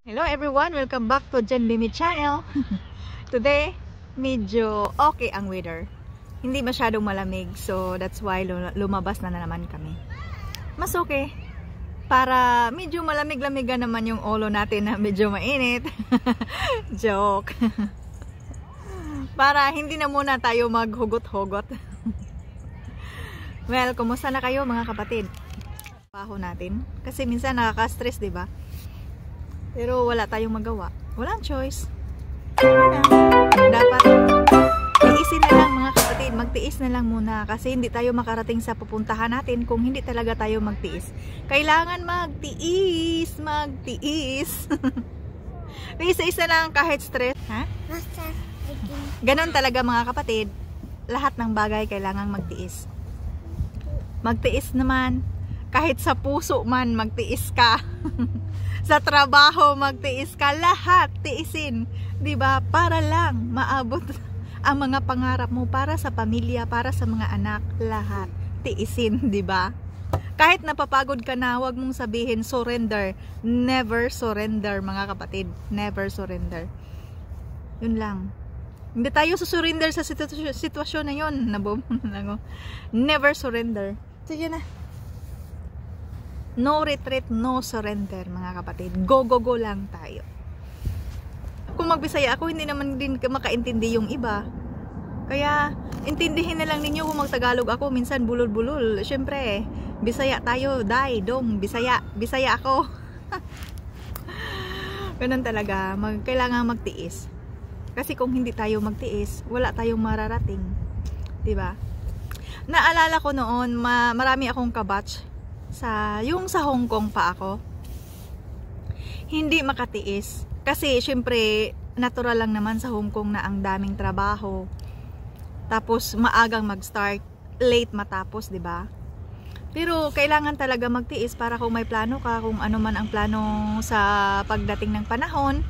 Hello everyone! Welcome back to Jen Limi channel. Today, medyo okay ang weather. Hindi masyadong malamig, so that's why lumabas na naman kami. Mas okay. Para medyo malamig-lamigan naman yung ulo natin na medyo mainit. Joke. Para hindi na muna tayo maghugot-hugot. Well, kumusta na kayo mga kapatid? Trabaho natin. Kasi minsan nakaka-stress, diba? Pero wala tayong magawa. Walang choice. Dapat tiisin na lang mga kapatid. Magtiis na lang muna. Kasi hindi tayo makarating sa pupuntahan natin kung hindi talaga tayo magtiis. Kailangan magtiis. Magtiis. Tiis na lang kahit stress. Ha? Ganon talaga mga kapatid. Lahat ng bagay kailangan magtiis. Magtiis naman. Kahit sa puso man, magtiis ka. Sa trabaho, magtiis ka. Lahat, tiisin. Diba? Para lang maabot ang mga pangarap mo. Para sa pamilya, para sa mga anak. Lahat, tiisin. Diba? Kahit napapagod ka na, huwag mong sabihin, surrender. Never surrender, mga kapatid. Never surrender. Yun lang. Hindi tayo susurrender sa sitwasyon na yun. Never surrender. Sige na. No retreat, no surrender mga kapatid. Go, go, go lang tayo. Kung magbisaya ako, hindi naman din makaintindi yung iba. Kaya, intindihin na lang ninyo kung magtagalog ako. Minsan bulol-bulol. Siyempre, bisaya tayo. Dong, bisaya. Bisaya ako. Ganun talaga. Kailangan magtiis. Kasi kung hindi tayo magtiis, wala tayong mararating. Diba? Naalala ko noon, marami akong kabatch. Yung sa Hong Kong pa ako, hindi makatiis kasi syempre natural lang naman sa Hong Kong na ang daming trabaho, tapos maagang mag-start, late matapos, 'di ba? Pero kailangan talaga magtiis para kung may plano ka, kung ano man ang plano sa pagdating ng panahon,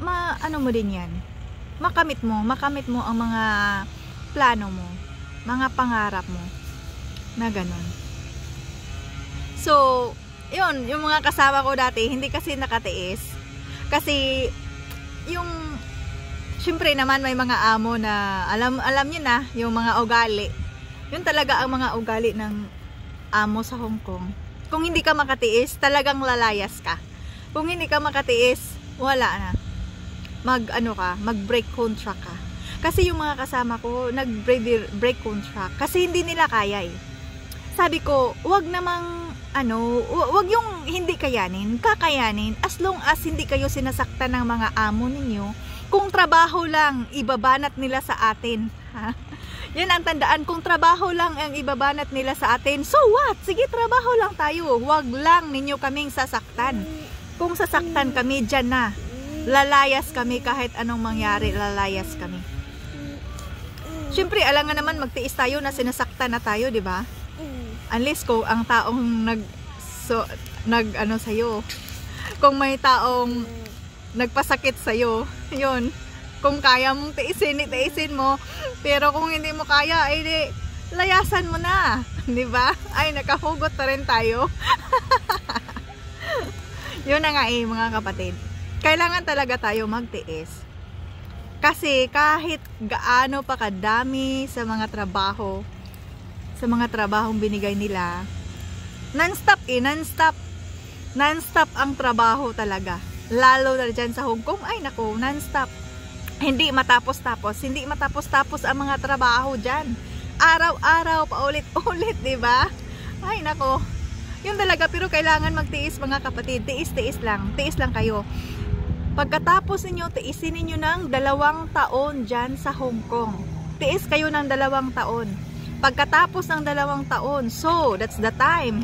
ano mo din 'yan. Makamit mo ang mga plano mo, mga pangarap mo. Na ganun. So, yun, yung mga kasama ko dati, hindi kasi nakatiis. Kasi, syempre naman may mga amo na, alam nyo na, yung mga ugali. Yun talaga ang mga ugali ng amo sa Hong Kong. Kung hindi ka makatiis, talagang lalayas ka. Kung hindi ka makatiis, wala na. Mag-break contract ka. Kasi yung mga kasama ko, nag-break contract. Kasi hindi nila kaya eh. Sabi ko, wag yung hindi kayanin, kakayanin, as long as hindi kayo sinasaktan ng mga amo ninyo. Kung trabaho lang, ibabanat nila sa atin. Ha? Yan ang tandaan, kung trabaho lang ang ibabanat nila sa atin, so what? Sige, trabaho lang tayo. Wag lang ninyo kaming sasaktan. Kung sasaktan kami, dyan na. Lalayas kami kahit anong mangyari, lalayas kami. Siyempre, alangan naman magtiis tayo na sinasaktan na tayo, di ba? Unless kung ang taong sa'yo, kung may taong nagpasakit sa'yo, yun, kung kaya mong tiisin mo, pero kung hindi mo kaya, ay layasan mo na, di ba? Ay, nakahugot na rin tayo. Yun na nga mga kapatid. Kailangan talaga tayo magtiis. Kasi kahit gaano pa kadami sa mga trabahong binigay nila, non-stop ang trabaho talaga, lalo na dyan sa Hong Kong. Ay nako, non-stop, hindi matapos-tapos ang mga trabaho dyan, araw-araw, paulit-ulit, diba? Ay nako, yun talaga. Pero kailangan magtiis mga kapatid. Tiis lang kayo. Pagkatapos ninyo, tiisin ninyo ng 2 taon dyan sa Hong Kong. Tiis kayo ng 2 taon. Pagkatapos ng 2 taon, so that's the time,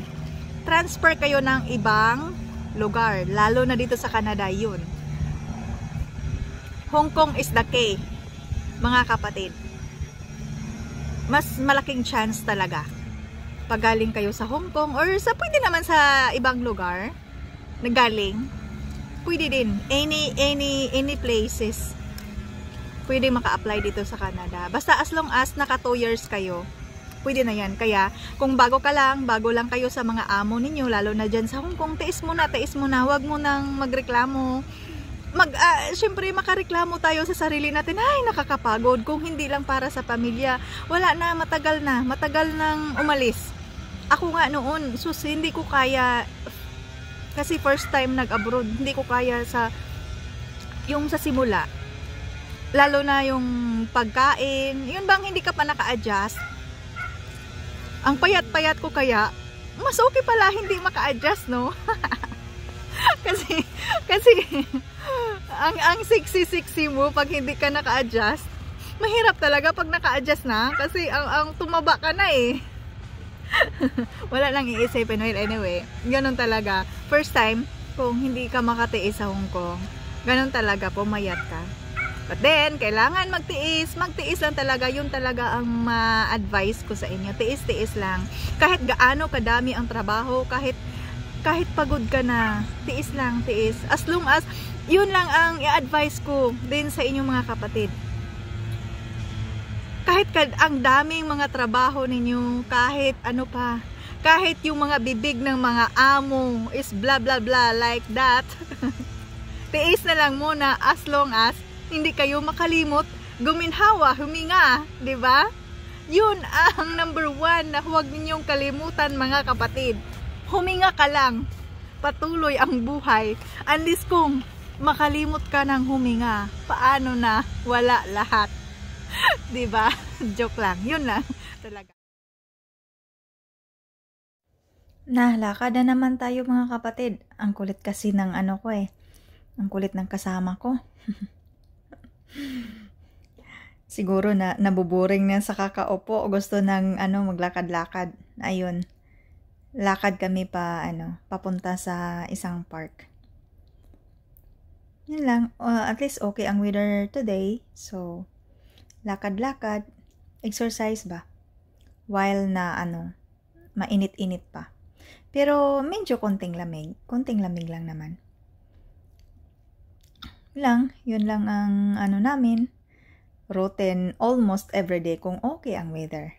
transfer kayo ng ibang lugar, lalo na dito sa Canada. Yun, Hong Kong is the key mga kapatid. Mas malaking chance talaga pag galing kayo sa Hong Kong, or pwede naman sa ibang lugar na galing, pwede din, any places pwede maka-apply dito sa Canada, basta as long as naka 2 years kayo pwede na yan. Kaya, kung bago lang kayo sa mga amo ninyo, lalo na dyan sa Hong Kong, tiis mo na, huwag mo nang magreklamo. Syempre makareklamo tayo sa sarili natin, ay nakakapagod, kung hindi lang para sa pamilya, wala na, matagal nang umalis. Ako nga noon, hindi ko kaya, kasi first time nag-abroad, hindi ko kaya yung sa simula. Lalo na yung pagkain, yun bang hindi ka pa naka-adjust. Ang payat-payat ko kaya, mas okay pala hindi maka-adjust, no? kasi ang sexy mo pag hindi ka naka-adjust. Mahirap talaga pag naka-adjust na, kasi ang tumaba ka na eh. Wala lang iisipin. Well, anyway, ganun talaga. First time, kung hindi ka makatiis sa Hong Kong, ganun talaga, pumayat ka. But then, kailangan magtiis lang talaga. Yun talaga ang ma-advise ko sa inyo. Tiis lang. Kahit gaano kadami ang trabaho, kahit pagod ka na, tiis lang. As long as, yun lang ang i-advise ko din sa inyong mga kapatid. Kahit ang daming mga trabaho ninyo, kahit ano pa, kahit yung mga bibig ng mga amo is blah blah blah like that, tiis na lang muna as long as hindi kayo makalimot, guminhawa, huminga, di ba? Yun ang number 1 na huwag ninyong kalimutan mga kapatid. Huminga ka lang, patuloy ang buhay. Unless kung makalimot ka ng huminga, paano na wala lahat? Di ba? Joke lang, yun lang talaga. Lakad na naman tayo mga kapatid. Ang kulit kasi ng ano ko eh. Ang kulit ng kasama ko. Siguro na nabuboring na sa kakaupo o gusto ng maglakad-lakad. Ayun. Lakad kami papunta sa isang park. Yun lang. At least okay ang weather today. So, lakad-lakad, exercise ba? While na mainit-init pa. Pero medyo konting lamig lang naman. Yun lang ang namin, routine almost everyday kung okay ang weather.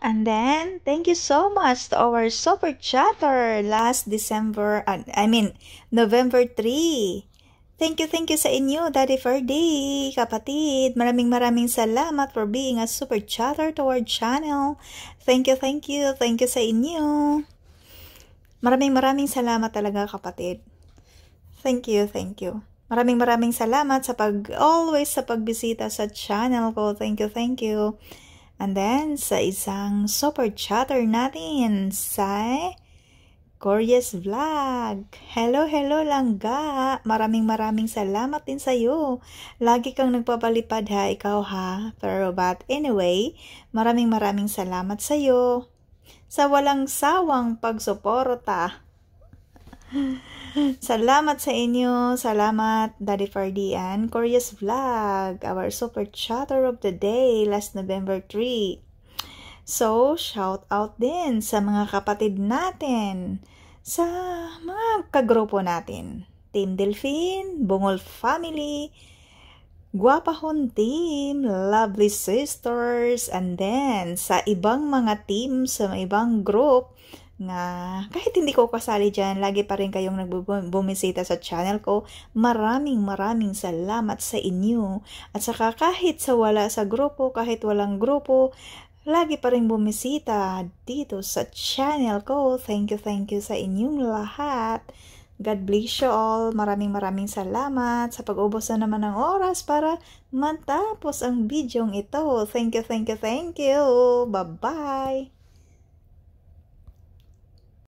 And then, thank you so much to our super chatter last November 3. Thank you sa inyo, Daddy Ferdy, kapatid. Maraming salamat for being a super chatter to our channel. Thank you sa inyo. Maraming salamat talaga, kapatid. Thank you. Maraming salamat sa pagbisita sa channel ko. Thank you. And then, sa isang super chatter natin sa Gorgeous Vlog. Hello langga. Maraming salamat din sa'yo. Lagi kang nagpapalipad ha, ikaw ha. But anyway, maraming salamat sa'yo. Sa walang sawang pagsuporta. Salamat sa inyo. Salamat, Daddy Ferdy and Gorgeous Vlog, our super chatter of the day last November 3. So, shout out din sa mga kapatid natin, sa mga kagrupo natin. Team Delphine, Bungol Family, Guapahon team, lovely sisters, and then sa ibang mga team, sa ibang group, nga kahit hindi ko kasali dyan, lagi pa rin kayong nagbumisita sa channel ko. Maraming salamat sa inyo. At saka kahit sa grupo, kahit walang grupo, lagi pa rin bumisita dito sa channel ko. Thank you sa inyong lahat. God bless you all. Maraming salamat sa pag-ubos na naman ng oras para matapos ang bidyong ito. Thank you. Bye-bye.